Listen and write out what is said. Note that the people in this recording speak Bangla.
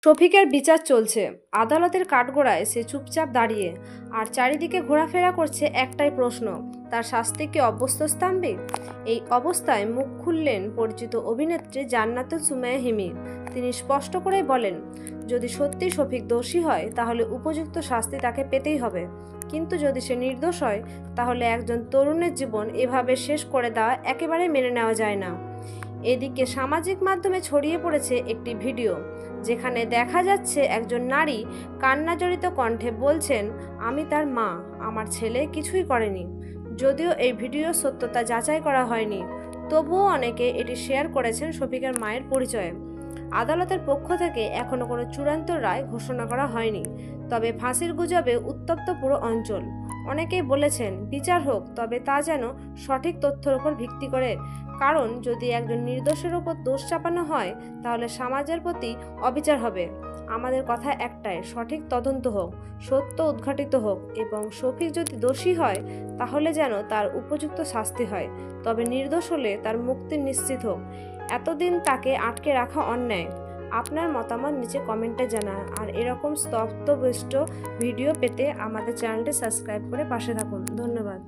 শফিকের বিচার চলছে। আদালতের কাঠগড়ায় সে চুপচাপ দাঁড়িয়ে, আর চারিদিকে ঘোরাফেরা করছে একটাই প্রশ্ন, তার শাস্তি কি অবস্থাম্বে? এই অবস্থায় মুখ খুললেন পরিচিত অভিনেত্রী জান্নাতুল সুমাইয়া হিমি। তিনি স্পষ্ট করেই বলেন, যদি সত্যি শফিক দোষী হয় তাহলে উপযুক্ত শাস্তি তাকে পেতেই হবে, কিন্তু যদি সে নির্দোষ হয় তাহলে একজন তরুণের জীবন এভাবে শেষ করে দেওয়া একেবারে মেনে নেওয়া যায় না। এদিকে সামাজিক মাধ্যমে ছড়িয়ে পড়েছে একটি ভিডিও, যেখানে দেখা যাচ্ছে একজন নারী কান্নাজড়িত কণ্ঠে বলছেন, আমি তার মা, আমার ছেলে কিছুই করেনি। যদিও এই ভিডিওর সত্যতা যাচাই করা হয়নি, তবুও অনেকে এটি শেয়ার করেছেন শফিকের মায়ের পরিচয়ে। আদালতের পক্ষ থেকে এখনো কোনো চূড়ান্ত রায় ঘোষণা করা হয়নি, তবে ফাঁসির গুজবে উত্তপ্ত পুরো অঞ্চল। অনেকেই বলেছেন বিচার হোক, তবে তা যেন সঠিক তথ্যের উপর ভিত্তি করে, কারণ যদি একজন নির্দোষের উপর দোষ চাপানো হয় তাহলে সমাজের প্রতি অবিচার হবে। আমাদের কথা একটাই, সঠিক তদন্ত হোক, সত্য উদ্ঘাটিত হোক, এবং শফিক যদি দোষী হয় তাহলে যেন তার উপযুক্ত শাস্তি হয়, তবে নির্দোষ হলে তার মুক্তি নিশ্চিত হোক। এতদিন তাকে আটকে রাখা অন্যায়। আপনার মতামত নিচে কমেন্টে জানান, আর এরকম তথ্যবস্তু ভিডিও পেতে আমাদের চ্যানেলটি সাবস্ক্রাইব করে পাশে থাকুন। ধন্যবাদ।